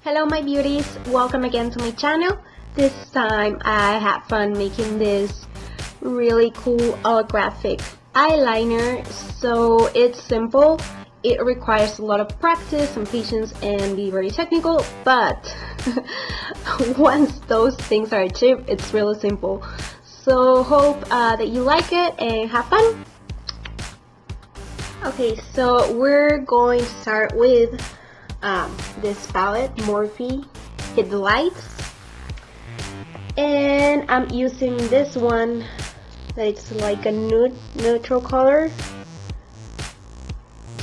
Hello my beauties, welcome again to my channel. This time I had fun making this really cool holographic eyeliner. So it's simple, it requires a lot of practice and patience and be very technical, but once those things are achieved, it's really simple. So hope that you like it and have fun. Okay, so we're going to start with this palette, Morphe Hit the Lights, and I'm using this one that's like a neutral color,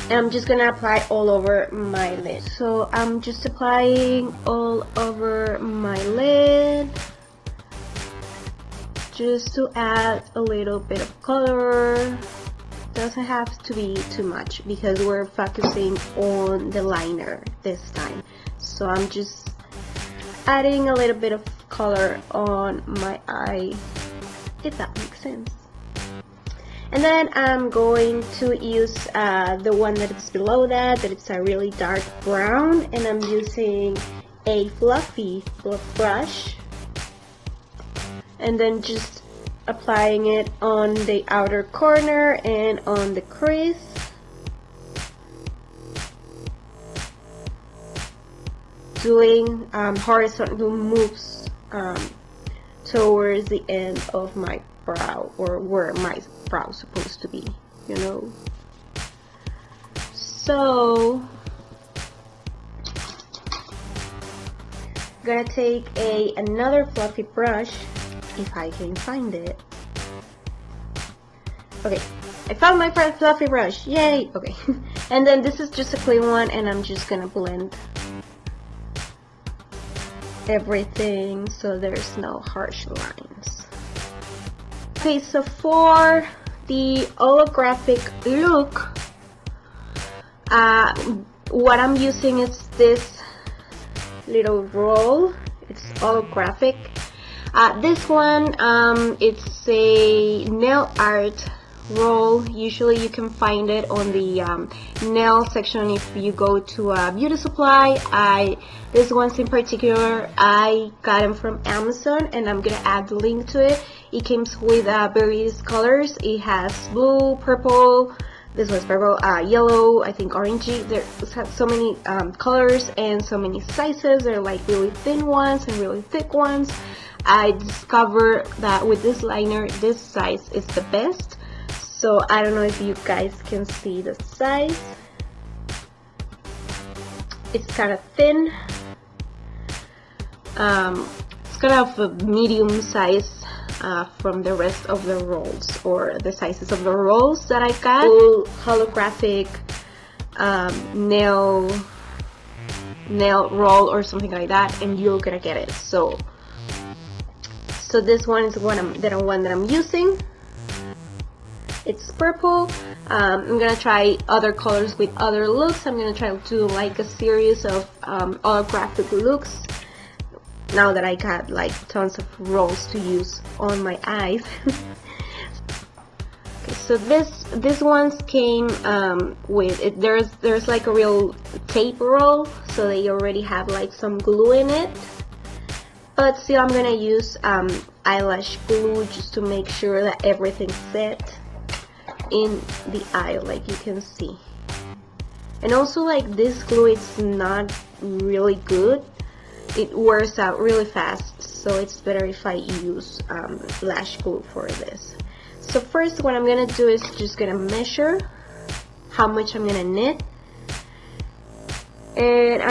and I'm just gonna apply all over my lid. So I'm just applying all over my lid just to add a little bit of color. Doesn't have to be too much because we're focusing on the liner this time. So I'm just adding a little bit of color on my eye, if that makes sense. And then I'm going to use the one that is below that it's a really dark brown, and I'm using a fluffy brush, and then just applying it on the outer corner and on the crease. Doing horizontal moves towards the end of my brow, or where my brow is supposed to be, you know. So I'm gonna take another fluffy brush, if I can find it. Okay, I found my first fluffy brush, yay! Okay, and then this is just a clean one, and I'm just gonna blend everything so there's no harsh lines. Okay, so for the holographic look, what I'm using is this little roll. It's holographic. This one, it's a nail art roll. Usually you can find it on the nail section if you go to a beauty supply. This one's in particular, I got them from Amazon, and I'm gonna add the link to it. It comes with various colors. It has blue, purple, this one's purple, yellow, I think orangey. There's so many colors and so many sizes. They're like really thin ones and really thick ones. I discovered that with this liner, this size is the best. So I don't know if you guys can see the size. It's kind of thin. It's kind of a medium size from the rest of the rolls, or the sizes of the rolls that I got. Full holographic nail roll or something like that, and you're gonna get it. So this one is the one that I'm using. It's purple. I'm gonna try other colors with other looks. I'm gonna try to do like a series of holographic looks now that I got like tons of rolls to use on my eyes. Okay, so this ones came with it. There's like a real tape roll, so they already have like some glue in it. But still, I'm gonna use eyelash glue just to make sure that everything's set in the eye, like you can see. And also, like, this glue is not really good. It wears out really fast, so it's better if I use lash glue for this. So first, what I'm gonna do is just gonna measure how much I'm gonna knit, and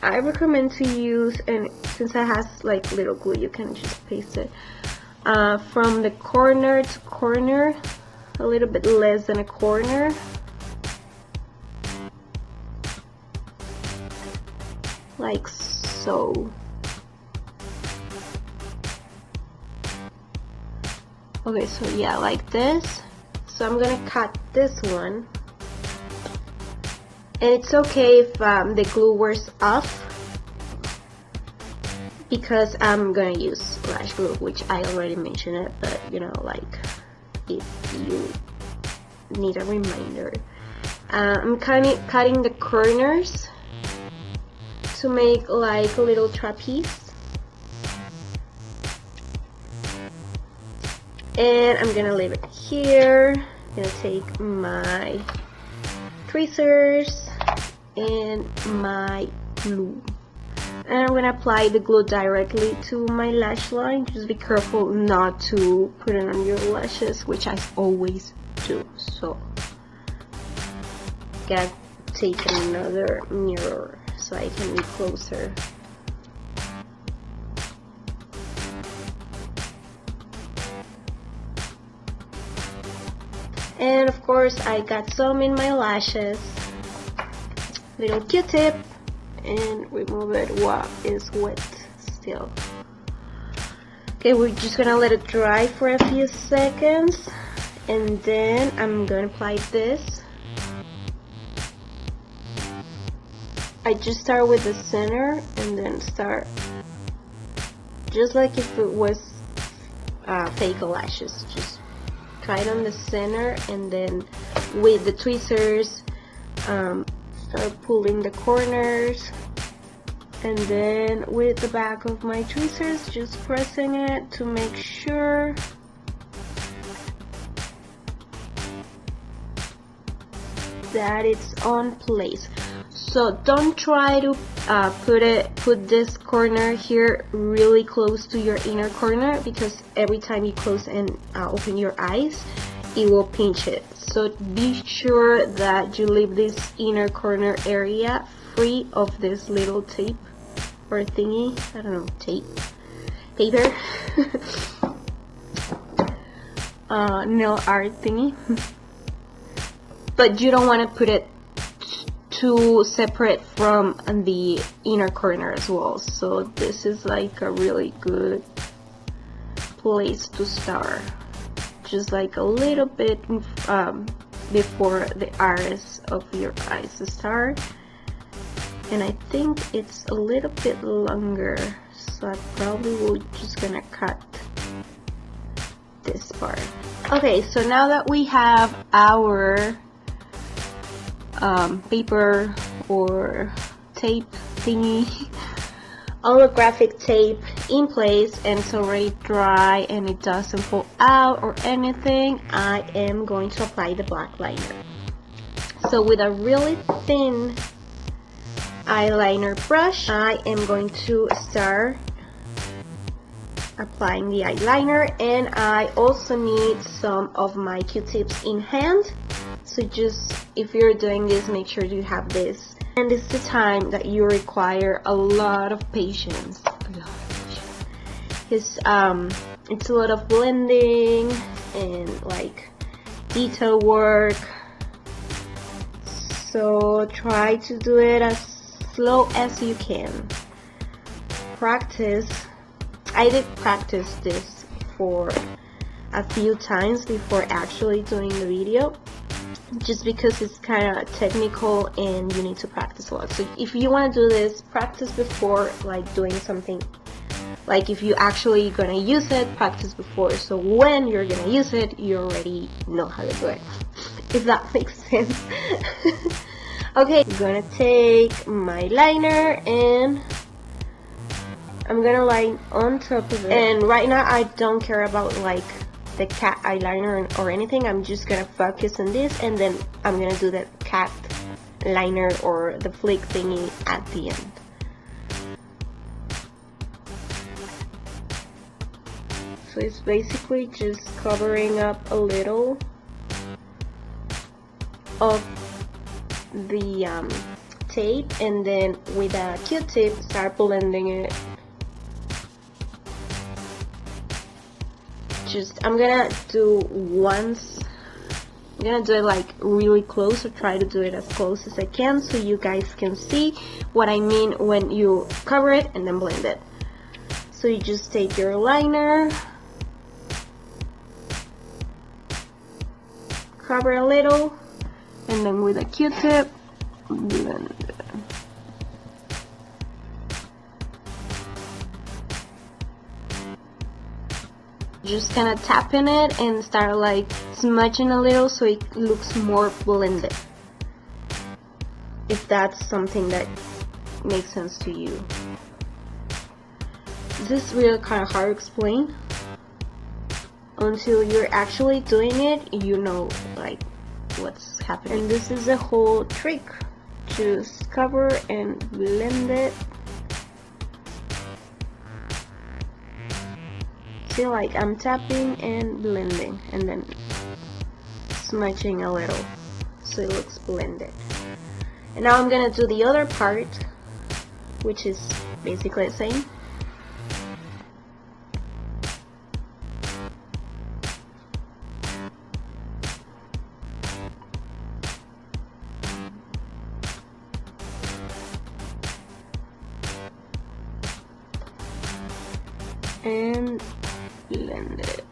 I recommend to use, and since it has like little glue, you can just paste it from the corner to corner, a little bit less than a corner. Like so. Okay, so yeah, like this. So I'm gonna cut this one. And it's okay if the glue wears off, because I'm gonna use lash glue, which I already mentioned it, but you know, like, if you need a reminder. I'm cutting the corners to make like a little trapeze. And I'm gonna leave it here. I'm gonna take my tweezers and my glue, and I'm gonna apply the glue directly to my lash line. Just be careful not to put it on your lashes, which I always do. So gotta take another mirror so I can be closer. And of course I got some in my lashes. Little Q-tip and remove it while it's wet still. Okay, we're just gonna let it dry for a few seconds, and then I'm gonna apply this. I just start with the center and then start just like if it was fake lashes. Just try it on the center, and then with the tweezers start pulling the corners, and then with the back of my tweezers just pressing it to make sure that it's on place. So don't try to put this corner here really close to your inner corner, because every time you close and open your eyes, it will pinch it. So be sure that you leave this inner corner area free of this little tape or thingy. I don't know, paper, nail art thingy. But you don't want to put it too separate from the inner corner as well. So this is like a really good place to start, just like a little bit before the iris of your eyes to start. And I think it's a little bit longer, so I probably will just gonna cut this part. Okay, so now that we have our paper or tape thingy, holographic tape in place, and it's already dry and it doesn't fall out or anything, I am going to apply the black liner. So with a really thin eyeliner brush, I am going to start applying the eyeliner, and I also need some of my Q-tips in hand. So just, if you're doing this, make sure you have this. And this is the time that you require a lot of patience. Because it's a lot of blending and like detail work. So try to do it as slow as you can. Practice. I did practice this for a few times before actually doing the video, just because it's kind of technical and you need to practice a lot. So if you want to do this, practice before like doing something. Like if you actually gonna use it, practice before, so when you're gonna use it, you already know how to do it, if that makes sense. Okay, I'm gonna take my liner and I'm gonna line on top of it. And right now I don't care about like the cat eyeliner or anything. I'm just gonna focus on this, and then I'm gonna do the cat liner or the flick thingy at the end. So it's basically just covering up a little of the tape, and then with a Q-tip start blending it. Just, I'm gonna do once, I'm gonna do it like really close, or try to do it as close as I can so you guys can see what I mean when you cover it and then blend it. So you just take your liner, cover a little, and then with a Q-tip blend it. Just kind of tapping it and start like smudging a little so it looks more blended, if that's something that makes sense to you. This is really kind of hard to explain. Until you're actually doing it, you know like what's happening. And this is the whole trick. Just cover and blend it. See, like I'm tapping and blending and then smudging a little so it looks blended. And now I'm gonna do the other part, which is basically the same. And blend it.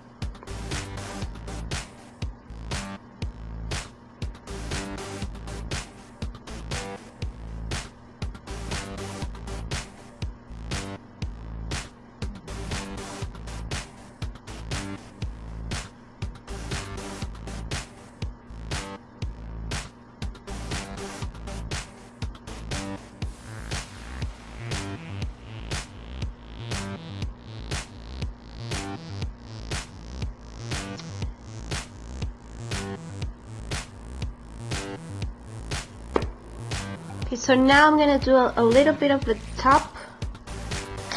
Okay, so now I'm gonna do a little bit of the top,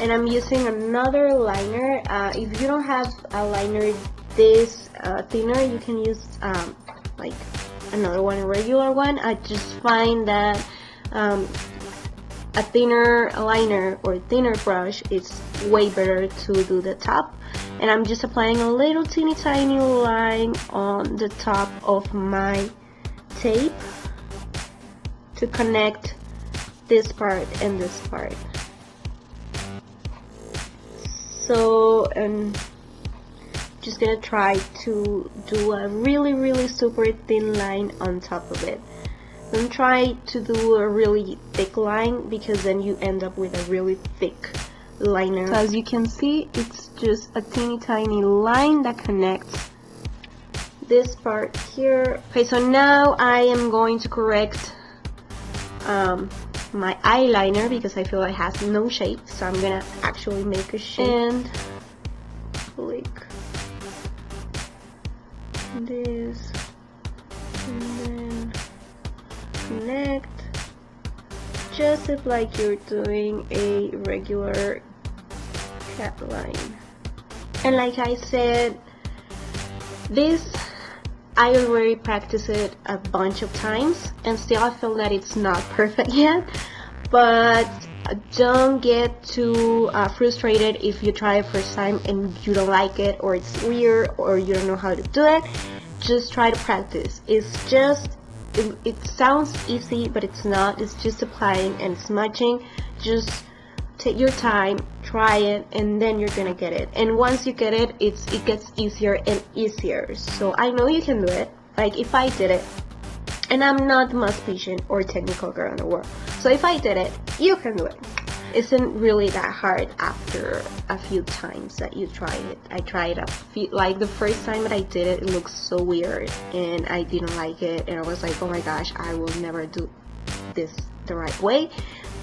and I'm using another liner. If you don't have a liner this thinner, you can use like another one, a regular one. I just find that a thinner liner or thinner brush is way better to do the top. And I'm just applying a little teeny tiny line on the top of my tape to connect this part and this part. So I'm just gonna try to do a really super thin line on top of it. Don't try to do a really thick line, because then you end up with a really thick liner. So as you can see, it's just a teeny tiny line that connects this part here. Okay, so now I am going to correct my eyeliner, because I feel it has no shape, so I'm gonna actually make a shape and click this and then connect, just as like you're doing a regular cat line. And like I said, this I already practiced it a bunch of times, and still I feel that it's not perfect yet. But don't get too frustrated if you try it first time and you don't like it, or it's weird, or you don't know how to do it. Just try to practice. It's just, it sounds easy, but it's not. It's just applying and smudging. Just take your time, try it, and then you're gonna get it. And once you get it, it gets easier and easier. So I know you can do it. Like if I did it, and I'm not the most patient or technical girl in the world, so if I did it, you can do it. It isn't really that hard after a few times that you try it. I tried like the first time that I did it, it looked so weird and I didn't like it, and I was like, oh my gosh, I will never do this the right way.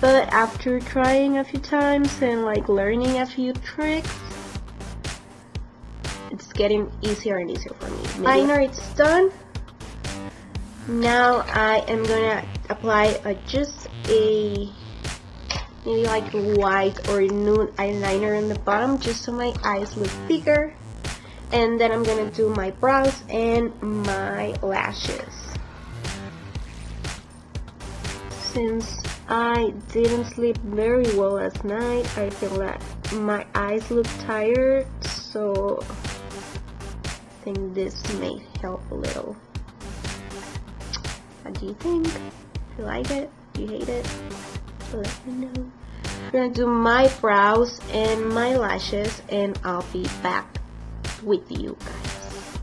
But after trying a few times and like learning a few tricks, it's getting easier and easier for me. Liner, it's done. Now I am gonna apply just a maybe like white or nude eyeliner in the bottom, just so my eyes look bigger. And then I'm gonna do my brows and my lashes. Since I didn't sleep very well last night, I feel that my eyes look tired, so I think this may help a little. What do you think? Do you like it? Do you hate it? Let me know. I'm gonna do my brows and my lashes, and I'll be back with you guys.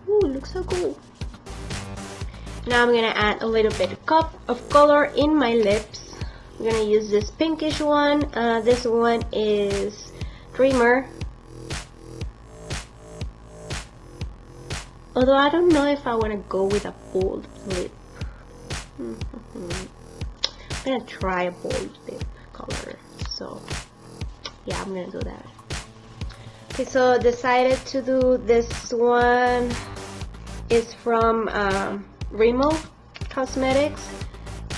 Ooh, it looks so cool. Now I'm gonna add a little bit of color in my lips. I'm gonna use this pinkish one. This one is Dreamer. Although I don't know if I want to go with a bold lip. I'm gonna try a bold lip color, so yeah, I'm gonna do that. Okay, so decided to do this one. Is from Rimmel Cosmetics,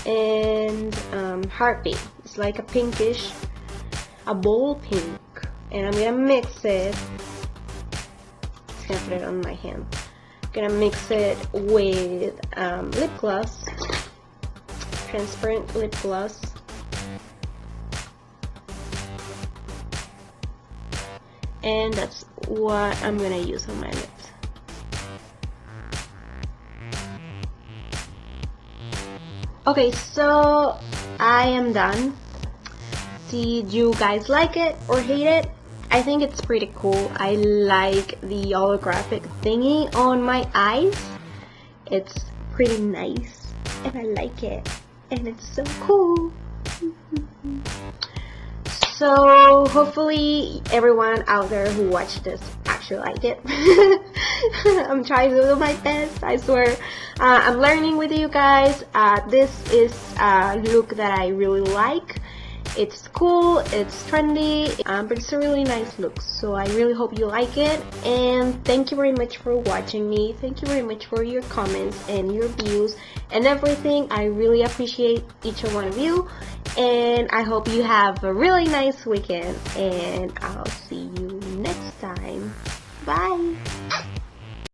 and Heartbeat. It's like a pinkish, a bold pink, and I'm gonna mix it. Just gonna put it on my hand. I'm gonna mix it with lip gloss, transparent lip gloss. And that's what I'm gonna use on my lips. Okay, so I am done. Did you guys like it or hate it? I think it's pretty cool. I like the holographic thingy on my eyes. It's pretty nice and I like it, and it's so cool. So hopefully everyone out there who watched this actually liked it. I'm trying to do my best, I swear. I'm learning with you guys. This is a look that I really like. It's cool, it's trendy, but it's a really nice look. So I really hope you like it, and thank you very much for watching me. Thank you very much for your comments and your views and everything. I really appreciate each and one of you, and I hope you have a really nice weekend, and I'll see you next time. Bye!